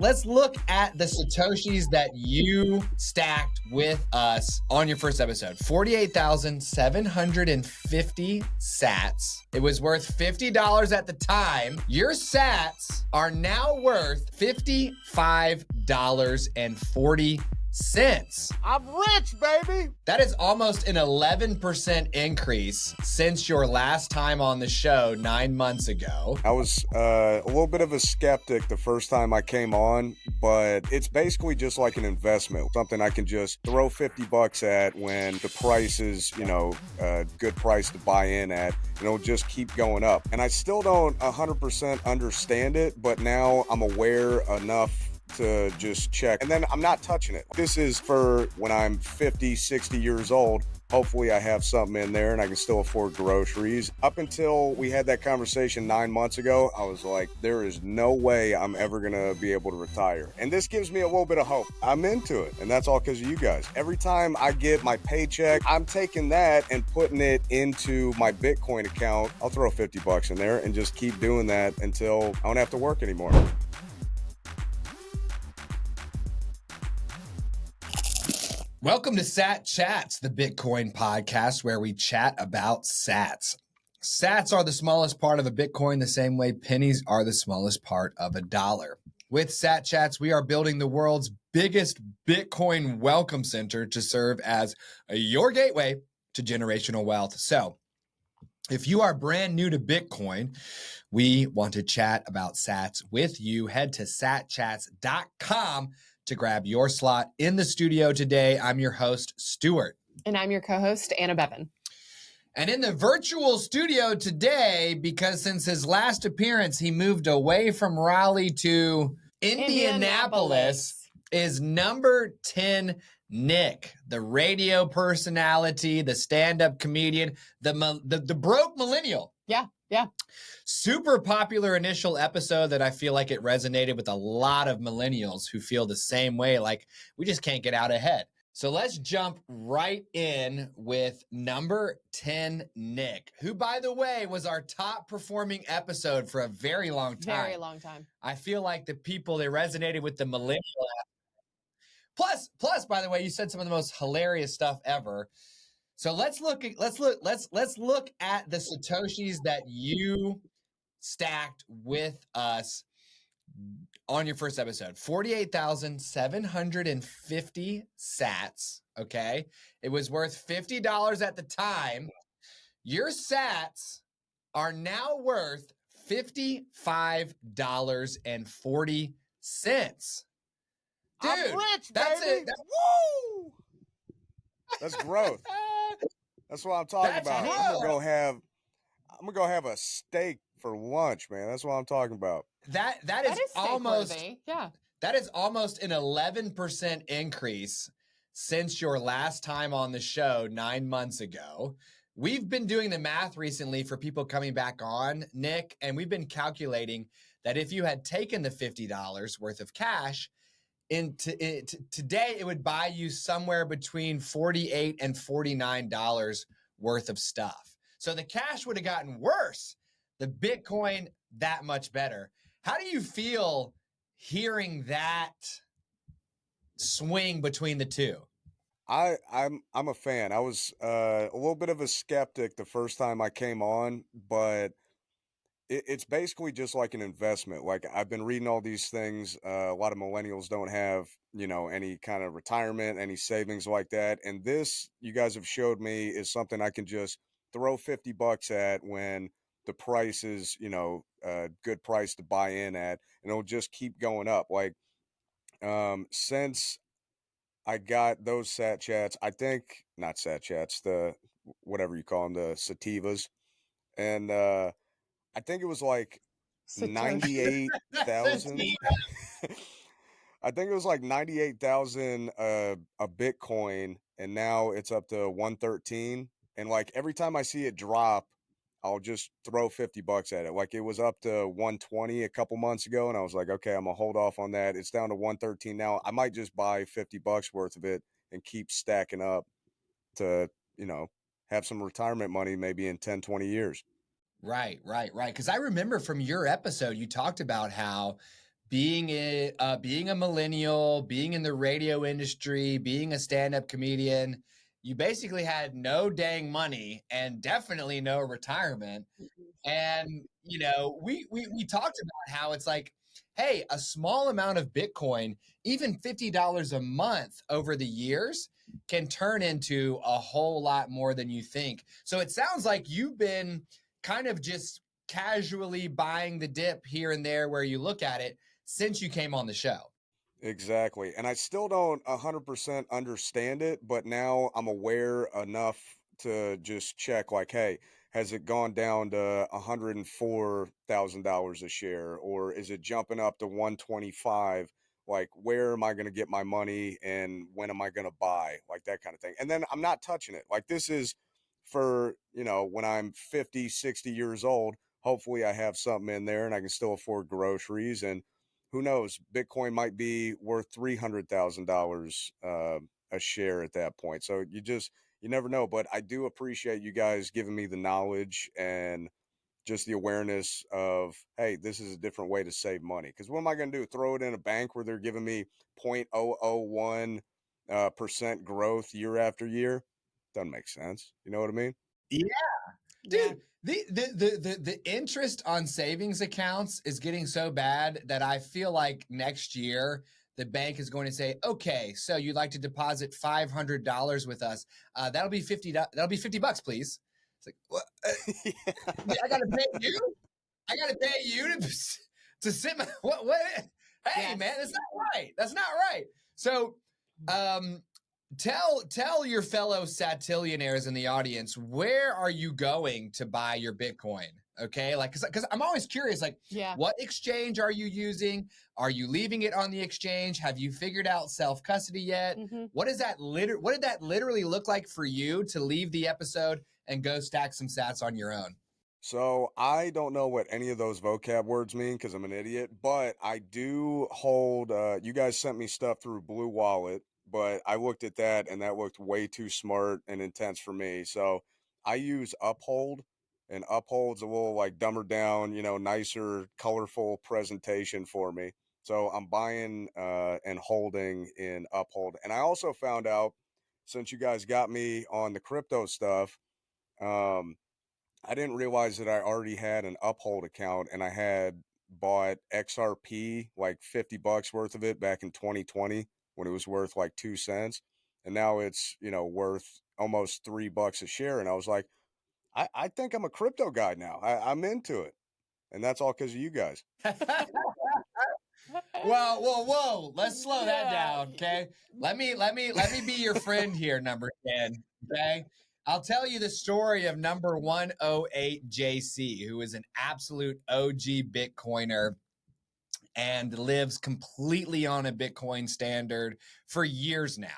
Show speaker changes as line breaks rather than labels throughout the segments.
Let's look at the satoshis that you stacked with us on your first episode. 48,750 sats. It was worth $50 at the time. Your sats are now worth $55.40.
I'm rich, baby.
That is almost an 11% increase since your last time on the show 9 months ago.
I was a little bit of a skeptic the first time I came on, but it's basically just like an investment, something I can just throw $50 at when the price is, a good price to buy in at, and it'll just keep going up. And I still don't 100% understand it, but now I'm aware enough to just check, and then I'm not touching it. This is for when I'm 50, 60 years old. Hopefully I have something in there and I can still afford groceries. Up until we had that conversation 9 months ago, I was like, there is no way I'm ever gonna be able to retire. And this gives me a little bit of hope. I'm into it, and that's all because of you guys. Every time I get my paycheck, I'm taking that and putting it into my Bitcoin account. I'll throw $50 in there and just keep doing that until I don't have to work anymore.
Welcome to Sat Chats, the Bitcoin podcast where we chat about sats. Sats are the smallest part of a Bitcoin the same way pennies are the smallest part of a dollar. With Sat Chats, we are building the world's biggest Bitcoin welcome center to serve as your gateway to generational wealth. So, if you are brand new to Bitcoin, we want to chat about sats with you. Head to satchats.com to grab your slot in the studio today. I'm your host, Stuart.
And I'm your co-host, Anna Bevan.
And in the virtual studio today, because since his last appearance, he moved away from Raleigh to Indianapolis, is number 10 Nick, the radio personality, the stand-up comedian, the broke millennial.
Yeah.
Super popular initial episode that I feel like it resonated with a lot of millennials who feel the same way, like we just can't get out ahead. So let's jump right in with number 10 Nick, who, by the way, was our top performing episode for a very long time.
Very long time.
I feel like the people, they resonated with the millennial. Plus, by the way, you said some of the most hilarious stuff ever. So let's look at the satoshis that you stacked with us on your first episode. 48,750 sats. Okay, it was worth $50 at the time. Your sats are now worth $55.40. Dude,
I'm rich,
that's
baby.
it.
Woo! That's growth. That's what I'm talking about.
Growth.
I'm gonna go have a steak for lunch, man. That's what I'm talking about.
That is almost
steak-worthy. Yeah.
That is almost an 11% increase since your last time on the show 9 months ago. We've been doing the math recently for people coming back on, Nick, and we've been calculating that if you had taken the $50 worth of cash today, it would buy you somewhere between $48 and $49 worth of stuff. So the cash would have gotten worse. The Bitcoin, that much better. How do you feel hearing that swing between the two?
I'm a fan. I was a little bit of a skeptic the first time I came on, but it's basically just like an investment. Like, I've been reading all these things. A lot of millennials don't have, any kind of retirement, any savings like that. And this, you guys have showed me, is something I can just throw $50 at when the price is, a good price to buy in at, and it'll just keep going up. Like, since I got those sat chats, I think, not sat chats, the whatever you call them, the sativas, and I think it was like
Satoshi.
98,000. I think it was like 98,000 a Bitcoin, and now it's up to 113. And like every time I see it drop, I'll just throw $50 at it. Like, it was up to 120 a couple months ago, and I was like, okay, I'm gonna hold off on that. It's down to 113 now. I might just buy $50 worth of it and keep stacking up to, have some retirement money maybe in 10, 20 years.
Right. Because I remember from your episode, you talked about how being a millennial, being in the radio industry, being a stand-up comedian, you basically had no dang money and definitely no retirement. And we talked about how it's like, hey, a small amount of Bitcoin, even $50 a month over the years, can turn into a whole lot more than you think. So it sounds like you've been kind of just casually buying the dip here and there where you look at it since you came on the show.
Exactly. And I still don't 100% understand it, but now I'm aware enough to just check like, hey, has it gone down to $104,000 a share, or is it jumping up to 125? Like, where am I going to get my money and when am I going to buy? Like that kind of thing. And then I'm not touching it. Like, this is for, when I'm 50, 60 years old, hopefully I have something in there and I can still afford groceries. And who knows, Bitcoin might be worth $300,000 a share at that point. So you never know. But I do appreciate you guys giving me the knowledge and just the awareness of, hey, this is a different way to save money. Because what am I going to do? Throw it in a bank where they're giving me 0.001% growth year after year? Doesn't make sense. You know what I mean?
Yeah. Dude, the interest on savings accounts is getting so bad that I feel like next year the bank is going to say, okay, so you'd like to deposit $500 with us. That'll be $50, please. It's like, what? I gotta pay you? I gotta pay you to sit my what? Hey,
Yes.
man, that's not right. That's not right. So tell your fellow satillionaires in the audience, where are you going to buy your Bitcoin? Okay, like because I'm always curious, like, what exchange are you using? Are you leaving it on the exchange? Have you figured out self-custody yet? What did that literally look like for you to leave the episode and go stack some sats on your own?
So I don't know what any of those vocab words mean because I'm an idiot, but I do hold, you guys sent me stuff through Blue Wallet, but I looked at that and that looked way too smart and intense for me. So I use Uphold, and Uphold's a little like dumber down, nicer, colorful presentation for me. So I'm buying and holding in Uphold. And I also found out, since you guys got me on the crypto stuff, I didn't realize that I already had an Uphold account and I had bought XRP, like $50 worth of it back in 2020 when it was worth like 2 cents. And now it's, worth almost $3 a share. And I was like, I think I'm a crypto guy now. I'm into it. And that's all because of you guys.
Well, whoa. Let's slow that down, okay? Let me be your friend here, number 10, okay? I'll tell you the story of number 108 JC, who is an absolute OG Bitcoiner and lives completely on a Bitcoin standard for years now.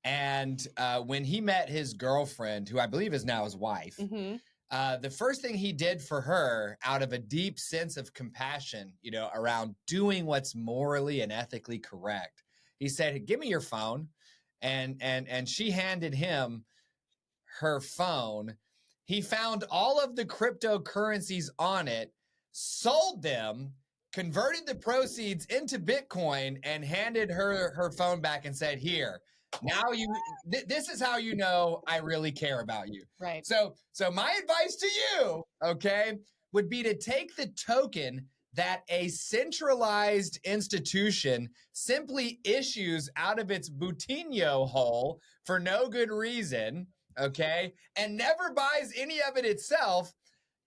And when he met his girlfriend, who I believe is now his wife, the first thing he did for her, out of a deep sense of compassion, around doing what's morally and ethically correct, he said, "Give me your phone," and she handed him her phone. He found all of the cryptocurrencies on it, sold them, converted the proceeds into Bitcoin, and handed her phone back and said, "Here, now this is how you know I really care about you."
Right.
So my advice to you, okay, would be to take the token that a centralized institution simply issues out of its Boutinho hole for no good reason, okay, and never buys any of it itself.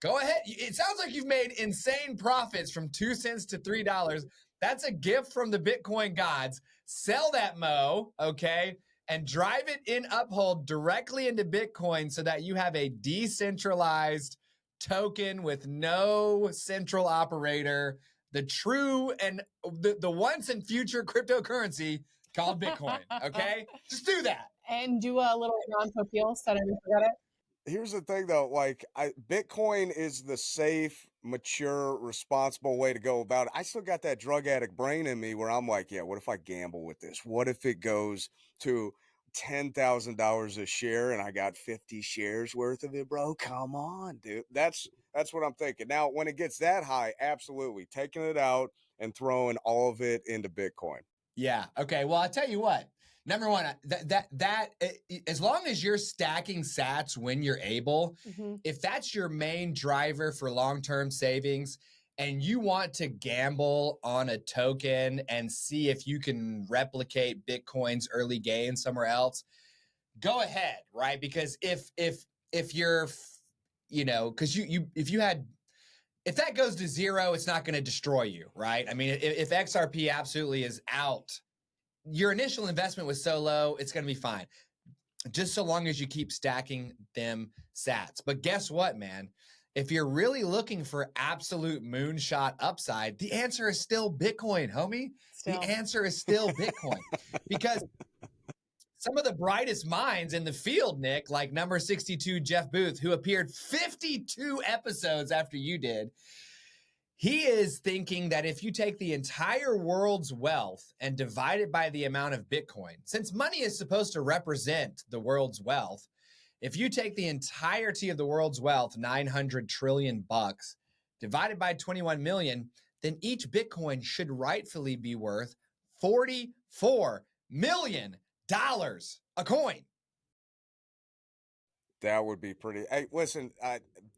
Go ahead. It sounds like you've made insane profits from 2 cents to $3. That's a gift from the Bitcoin gods. Sell that mo, okay, and drive it in Uphold directly into Bitcoin so that you have a decentralized token with no central operator, the true and the once and future cryptocurrency called Bitcoin, okay? Just do that.
And do a little non-Tokyo so that I forget it.
Here's the thing though, like Bitcoin is the safe, mature, responsible way to go about it. I still got that drug addict brain in me where I'm like, yeah, what if I gamble with this? What if it goes to $10,000 a share and I got 50 shares worth of it, bro? Come on, dude. That's what I'm thinking. Now, when it gets that high, absolutely taking it out and throwing all of it into Bitcoin.
Yeah. Okay. Well, I'll tell you what. Number one, as long as you're stacking sats when you're able, if that's your main driver for long-term savings and you want to gamble on a token and see if you can replicate Bitcoin's early gain somewhere else, go ahead, right? Because if you're, because if that goes to zero, it's not going to destroy you, right? I mean, if XRP absolutely is out, your initial investment was so low, it's going to be fine. Just so long as you keep stacking them sats. But guess what, man? If you're really looking for absolute moonshot upside, the answer is still Bitcoin, homie. The answer is still Bitcoin. Because some of the brightest minds in the field, Nick, like number 62, Jeff Booth, who appeared 52 episodes after you did, he is thinking that if you take the entire world's wealth and divide it by the amount of Bitcoin, since money is supposed to represent the world's wealth, if you take the entirety of the world's wealth, 900 trillion bucks, divided by 21 million, then each Bitcoin should rightfully be worth $44 million a coin.
That would be pretty. Hey, listen,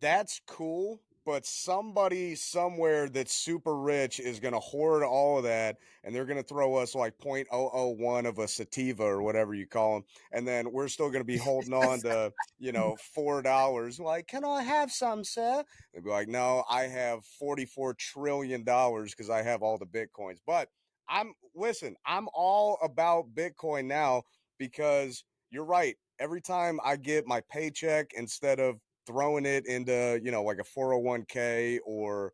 that's cool, but somebody somewhere that's super rich is going to hoard all of that, and they're going to throw us like 0.001 of a sativa or whatever you call them, and then we're still going to be holding on to, $4. Like, can I have some, sir? They'd be like, no, I have $44 trillion because I have all the Bitcoins. But I'm all about Bitcoin now because you're right. Every time I get my paycheck, instead of throwing it into, like a 401k or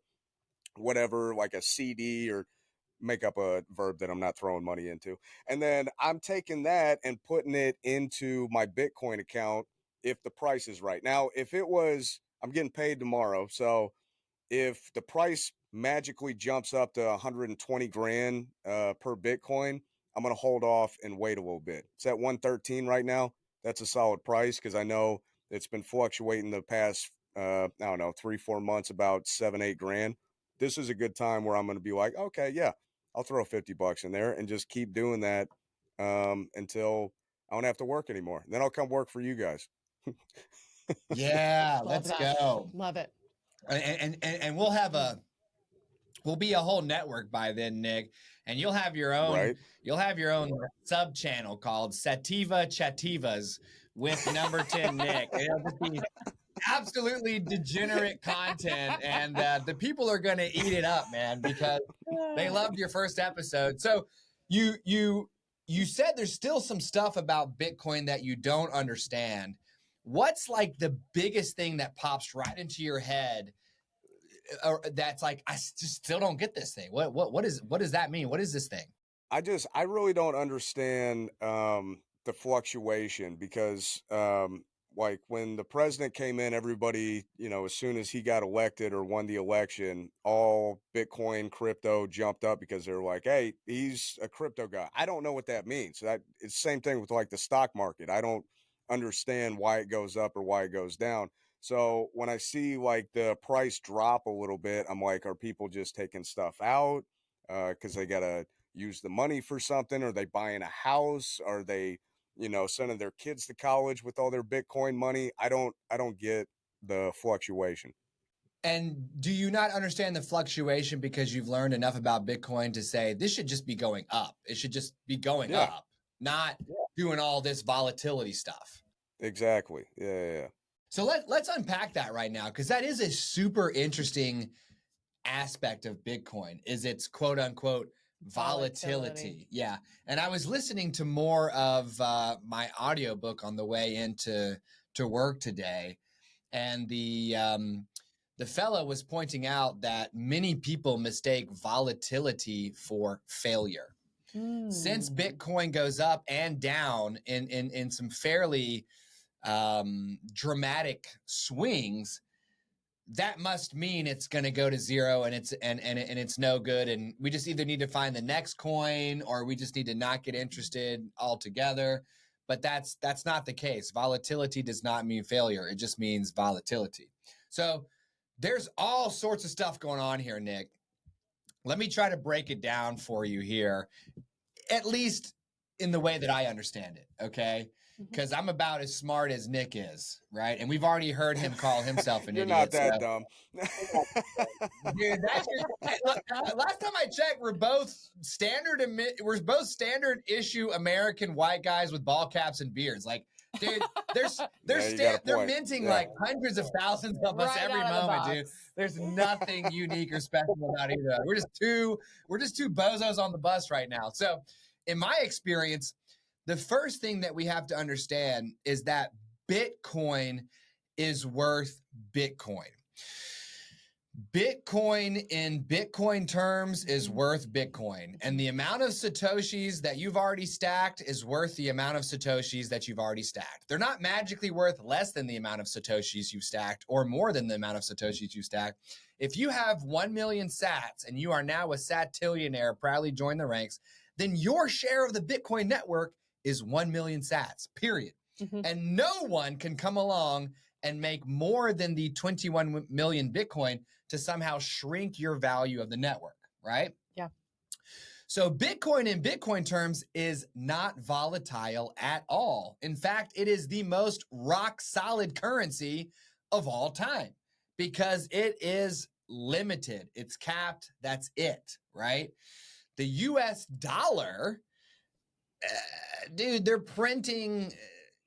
whatever, like a CD, or make up a verb that I'm not throwing money into. And then I'm taking that and putting it into my Bitcoin account if the price is right. Now, I'm getting paid tomorrow. So if the price magically jumps up to 120 grand per Bitcoin, I'm going to hold off and wait a little bit. It's at 113 right now. That's a solid price because I know it's been fluctuating the past, 3-4 months, about 7-8 grand. This is a good time where I'm going to be like, okay, yeah, I'll throw $50 in there and just keep doing that until I don't have to work anymore. Then I'll come work for you guys.
Yeah, let's go.
Love it.
And we'll be a whole network by then, Nick, and you'll have your own sub channel called Sativa Chativas with number 10 Nick. It'll just be absolutely degenerate content, and the people are going to eat it up, man, because they loved your first episode. So you said there's still some stuff about Bitcoin that you don't understand. What's like the biggest thing that pops right into your head? Or that's like, I just still don't get this thing. What does that mean? What is this thing?
I really don't understand the fluctuation because like when the president came in, everybody, as soon as he got elected or won the election, all Bitcoin crypto jumped up because they're like, hey, he's a crypto guy. I don't know what that means. It's the same thing with like the stock market. I don't understand why it goes up or why it goes down. So when I see like the price drop a little bit, I'm like, are people just taking stuff out because they got to use the money for something? Are they buying a house? Are they, sending their kids to college with all their Bitcoin money? I don't get the fluctuation.
And do you not understand the fluctuation because you've learned enough about Bitcoin to say this should just be going up? It should just be going up, not doing all this volatility stuff.
Exactly. Yeah.
So let's unpack that right now, because that is a super interesting aspect of Bitcoin, is its quote unquote volatility. Yeah. And I was listening to more of my audiobook on the way into work today. And the fellow was pointing out that many people mistake volatility for failure. Since Bitcoin goes up and down in some fairly dramatic swings, that must mean it's going to go to zero and it's no good. And we just either need to find the next coin or we just need to not get interested altogether. But that's not the case. Volatility does not mean failure. It just means volatility. So there's all sorts of stuff going on here, Nick. let me try to break it down for you here, at least in the way that I understand it, okay? Because I'm about as smart as Nick is, right? And we've already heard him call himself an
You're
idiot.
not that dumb.
Dude, that's hey, look, last time I checked, we're both standard issue American white guys with ball caps and beards. Like, dude, they're minting like hundreds of thousands of us
Right
every
out of the
moment, dude.
box.
There's nothing unique or special about either. We're just two bozos on the bus right now. So, in my experience, the first thing that we have to understand is that Bitcoin is worth Bitcoin. Bitcoin in Bitcoin terms is worth Bitcoin. And the amount of Satoshis that you've already stacked is worth the amount of Satoshis that you've already stacked. They're not magically worth less than the amount of Satoshis you've stacked or more than the amount of Satoshis you stacked. If you have 1 million sats and you are now a satillionaire, proudly join the ranks, then your share of the Bitcoin network is 1 million sats, period. And no one can come along and make more than the 21 million Bitcoin to somehow shrink your value of the network, right?
Yeah.
So Bitcoin in Bitcoin terms is not volatile at all. In fact, it is the most rock solid currency of all time because it is limited. It's capped. That's it, right? The US dollar, dude, they're printing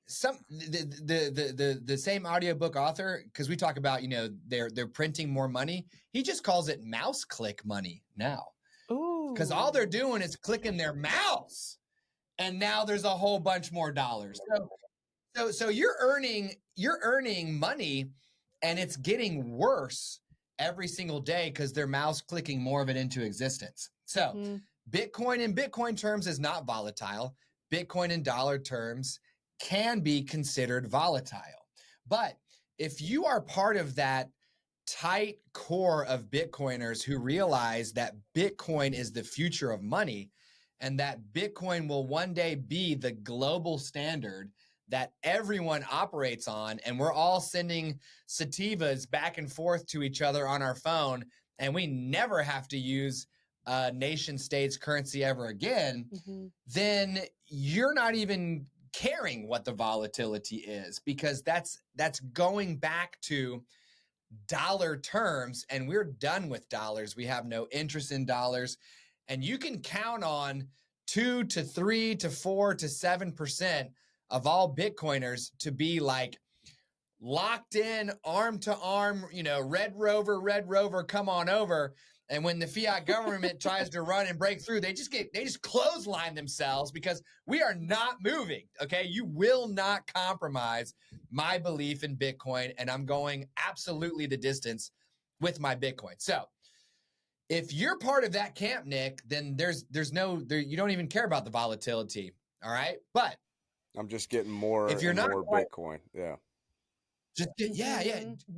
the same audiobook author, because we talk about, they're printing more money. He just calls it mouse click money now.
Ooh.
Because all they're doing is clicking their mouse, and now there's a whole bunch more dollars. So you're earning money, and it's getting worse every single day because they're mouse clicking more of it into existence. So Bitcoin in Bitcoin terms is not volatile. Bitcoin in dollar terms can be considered volatile. But if you are part of that tight core of Bitcoiners who realize that Bitcoin is the future of money and that Bitcoin will one day be the global standard that everyone operates on, and we're all sending sativas back and forth to each other on our phone, and we never have to use nation states currency ever again, then you're not even caring what the volatility is, because that's going back to dollar terms, and we're done with dollars. We have no interest in dollars, and you can count on 2 to 3 to 4 to 7% of all Bitcoiners to be like locked in, arm to arm, Red Rover, come on over. And when the fiat government tries to run and break through, they just clothesline themselves, because we are not moving. Okay. You will not compromise my belief in Bitcoin. And I'm going absolutely the distance with my Bitcoin. So if you're part of that camp, Nick, then you don't even care about the volatility. All right. But
I'm just getting more
if you're
and
not
more Bitcoin. Yeah.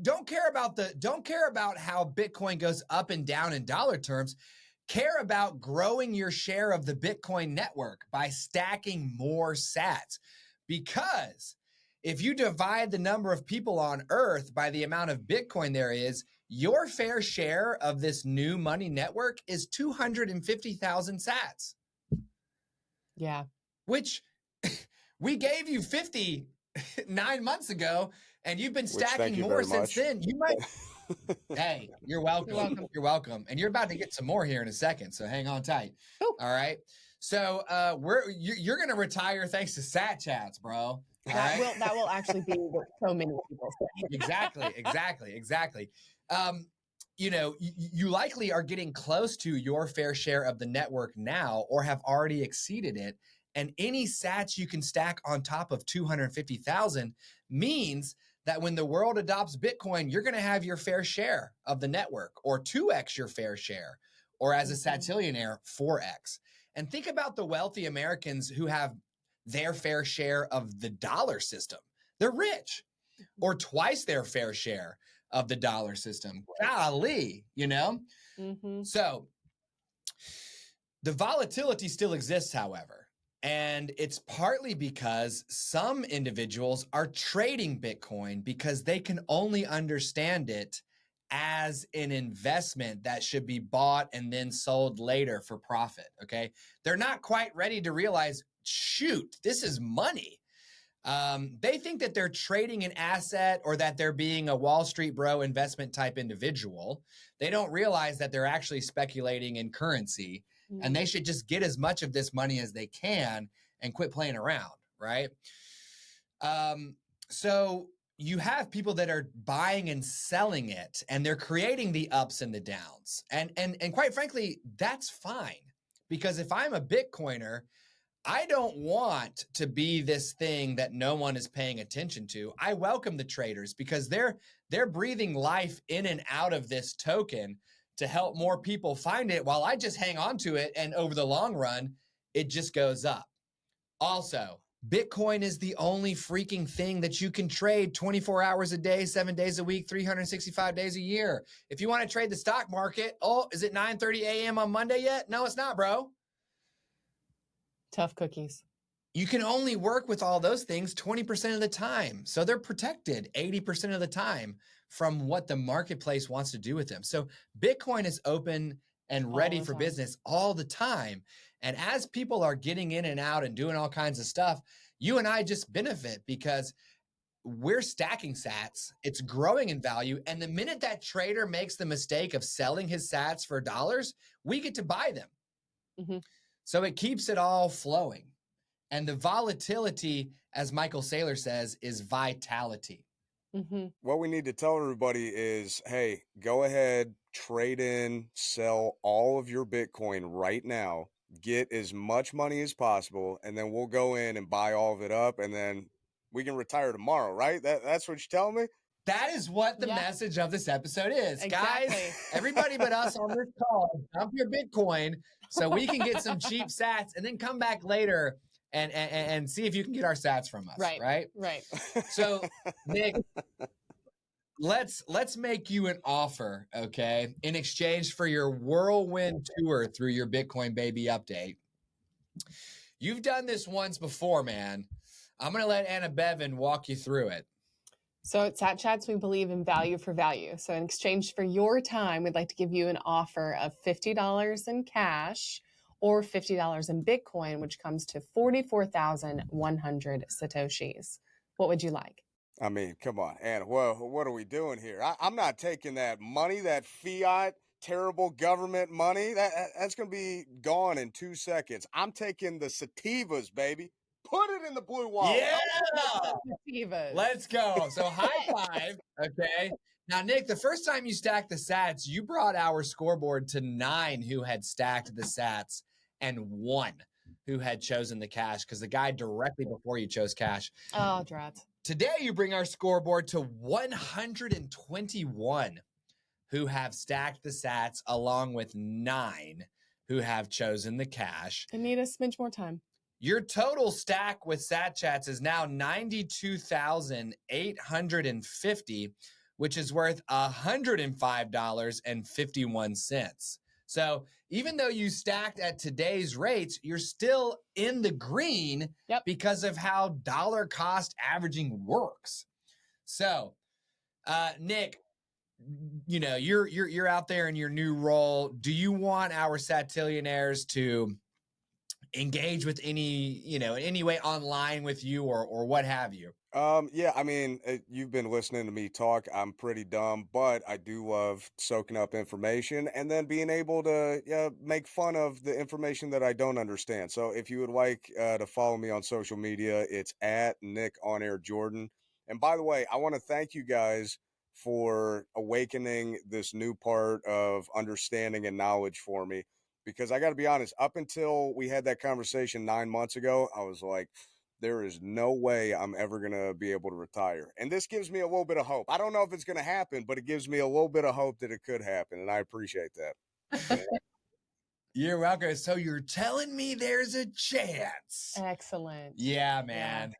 Don't care about how Bitcoin goes up and down in dollar terms. Care about growing your share of the Bitcoin network by stacking more sats. Because if you divide the number of people on Earth by the amount of Bitcoin there is, your fair share of this new money network is 250,000 sats.
Yeah.
Which we gave you 50 9 months ago, and you've been stacking more since then. You might. Hey, you're welcome. You're welcome. And you're about to get some more here in a second, so hang on tight.
Ooh.
All right. So you're going to retire thanks to Sat Chats, bro.
That will actually be what so many people say.
Exactly. You likely are getting close to your fair share of the network now, or have already exceeded it. And any sats you can stack on top of 250,000 means that when the world adopts Bitcoin, you're going to have your fair share of the network, or 2x your fair share, or as a satillionaire, 4x. And think about the wealthy Americans who have their fair share of the dollar system. They're rich, or twice their fair share of the dollar system. Golly, So the volatility still exists, however. And it's partly because some individuals are trading Bitcoin because they can only understand it as an investment that should be bought and then sold later for profit. Okay. They're not quite ready to realize, shoot, this is money. They think that they're trading an asset or that they're being a Wall Street bro investment type individual. They don't realize that they're actually speculating in currency, and they should just get as much of this money as they can and quit playing around, right? So you have people that are buying and selling it, and they're creating the ups and the downs. And quite frankly, that's fine, because if I'm a Bitcoiner, I don't want to be this thing that no one is paying attention to. I welcome the traders because they're breathing life in and out of this token to help more people find it, while I just hang on to it, and over the long run, it just goes up. Also, Bitcoin is the only freaking thing that you can trade 24 hours a day, 7 days a week, 365 days a year. If you want to trade the stock market, is it 9:30 a.m. on Monday yet? No, it's not, bro.
Tough cookies.
You can only work with all those things 20% of the time. So they're protected 80% of the time from what the marketplace wants to do with them. So Bitcoin is open and ready for business all the time. And as people are getting in and out and doing all kinds of stuff, you and I just benefit because we're stacking sats. It's growing in value. And the minute that trader makes the mistake of selling his sats for dollars, we get to buy them. Mm-hmm. So it keeps it all flowing. And the volatility, as Michael Saylor says, is vitality.
Mm-hmm. What we need to tell everybody is, hey, go ahead, trade in, sell all of your Bitcoin right now, get as much money as possible, and then we'll go in and buy all of it up, and then we can retire tomorrow, right? That's what you're telling me?
That is what the message of this episode is.
Exactly.
Guys, everybody but us on this call, dump your Bitcoin so we can get some cheap sats and then come back later and see if you can get our sats from us. Right. So, Nick, let's make you an offer, okay, in exchange for your whirlwind tour through your Bitcoin Baby update. You've done this once before, man. I'm going to let Anna Bevan walk you through it.
So at Sat Chats, we believe in value for value. So in exchange for your time, we'd like to give you an offer of $50 in cash or $50 in Bitcoin, which comes to 44,100 Satoshis. What would you like?
I mean, come on, Anna, what are we doing here? I'm not taking that money, that fiat, terrible government money. That's going to be gone in 2 seconds. I'm taking the sativas, baby. Put it in the blue wallet.
Yeah. Let's go. So high five. Okay. Now, Nick, the first time you stacked the sats, you brought our scoreboard to 9 who had stacked the sats and 1 who had chosen the cash, because the guy directly before you chose cash.
Oh, drat.
Today, you bring our scoreboard to 121 who have stacked the sats, along with 9 who have chosen the cash.
I need a smidge more time.
Your total stack with Sat Chats is now 92,850, which is worth $105.51. So even though you stacked at today's rates, you're still in the green because of how dollar cost averaging works. So, Nick, you know, you're out there in your new role. Do you want our Satillionaires to engage with in any way online with you or what have you?
Yeah, I mean, you've been listening to me talk. I'm pretty dumb, but I do love soaking up information and then being able to make fun of the information that I don't understand. So if you would like to follow me on social media, it's at Nick On Air Jordan. And by the way, I want to thank you guys for awakening this new part of understanding and knowledge for me. Because I got to be honest, up until we had that conversation 9 months ago, I was like, there is no way I'm ever going to be able to retire. And this gives me a little bit of hope. I don't know if it's going to happen, but it gives me a little bit of hope that it could happen. And I appreciate that.
You're welcome. So you're telling me there's a chance.
Excellent.
Yeah, man.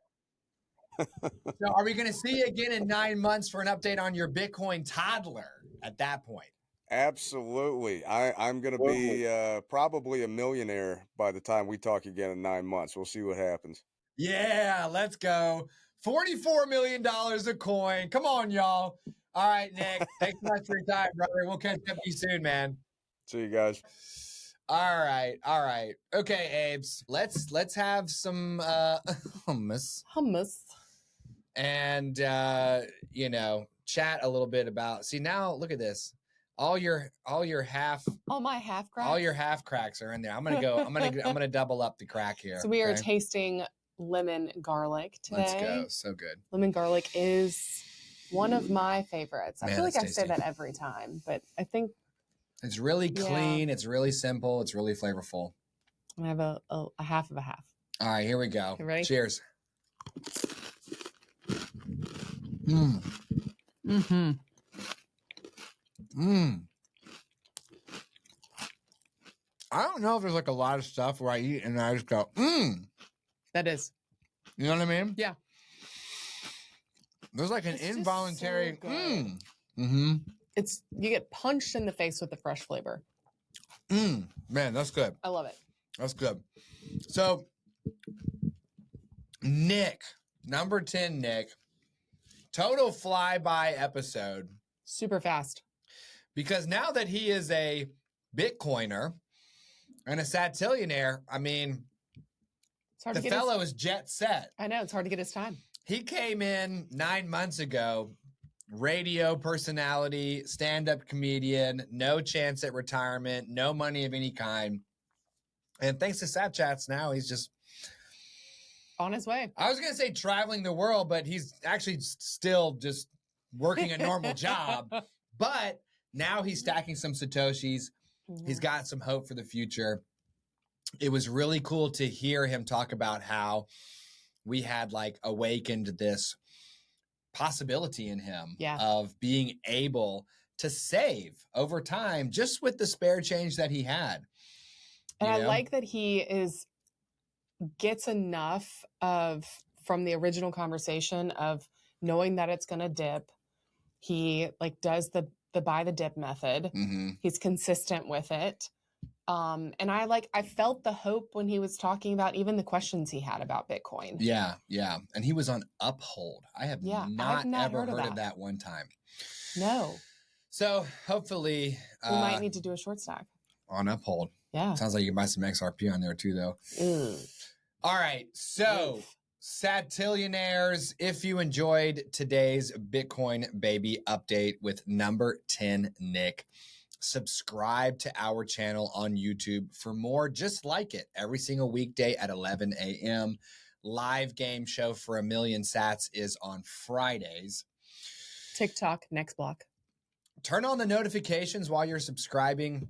Yeah. So are we going to see you again in 9 months for an update on your Bitcoin toddler at that point?
Absolutely. I'm going to be probably a millionaire by the time we talk again in 9 months. We'll see what happens.
Yeah, let's go. $44 million a coin. Come on, y'all. All right, Nick. Thanks so much for your time, brother. We'll catch up with you soon, man.
See you guys.
All right. Okay, Abes. Let's have some hummus. And chat a little bit about. See, now look at this. All your half
my half cracks.
All your half cracks are in there. I'm gonna double up the crack here.
So we are tasting lemon garlic today.
Let's go. So good.
Lemon garlic is one of my favorites.
Man,
I feel like I
tasty.
say that every time, but I think
it's really clean. It's really simple. It's really flavorful.
I have a half of a half.
All right, here we go.
You ready?
Cheers. I don't know if there's like a lot of stuff where I eat and I just go,
That is.
You know what I mean?
Yeah.
There's like an involuntary
It's you get punched in the face with the fresh flavor.
Man, that's good.
I love it.
That's good. So Nick, number 10, Nick, total flyby episode.
Super fast.
Because now that he is a Bitcoiner and a satillionaire, I mean, the fellow is jet set.
I know, it's hard to get his time.
He came in 9 months ago, radio personality, stand-up comedian, no chance at retirement, no money of any kind. And thanks to Sat Chats, now he's just
on his way.
I was going to say traveling the world, but he's actually still just working a normal job. But now he's stacking some Satoshis. Mm-hmm. He's got some hope for the future. It was really cool to hear him talk about how we had like awakened this possibility in him of being able to save over time just with the spare change that he had.
And I like that he gets enough from the original conversation of knowing that it's going to dip. He like does the buy the dip method. Mm-hmm. He's consistent with it. And I felt the hope when he was talking about even the questions he had about Bitcoin.
Yeah. And he was on Uphold. I have not ever heard of that one time.
No.
So hopefully
we might need to do a short stack
on Uphold.
Yeah.
Sounds like you can buy some XRP on there too, though. All right. So Satillionaires, if you enjoyed today's Bitcoin Baby update with number 10, Nick, subscribe to our channel on YouTube for more just like it every single weekday at 11 a.m. Live game show for 1,000,000 sats is on Fridays.
TikTok, next block.
Turn on the notifications while you're subscribing.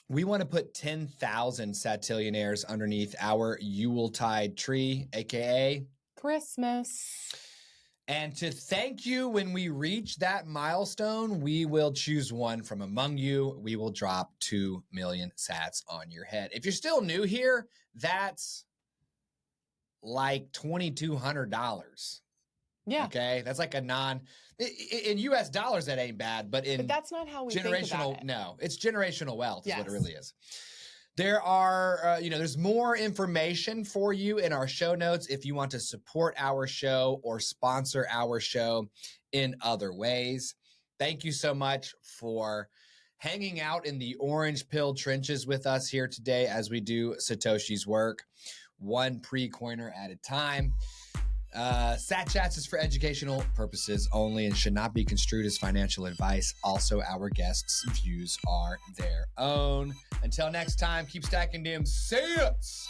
We want to put 10,000 Satillionaires underneath our Yuletide tree, aka
Christmas.
And to thank you, when we reach that milestone, we will choose one from among you. We will drop 2 million sats on your head. If you're still new here, that's like $2,200.
Yeah.
Okay. That's like in US dollars, that ain't bad, but
that's not how we think about it.
No, it's generational wealth is what it really is. There are, there's more information for you in our show notes if you want to support our show or sponsor our show in other ways. Thank you so much for hanging out in the orange pill trenches with us here today as we do Satoshi's work, one pre-coiner at a time. Sat Chats is for educational purposes only and should not be construed as financial advice. Also, our guests' views are their own. Until next time, keep stacking them sats.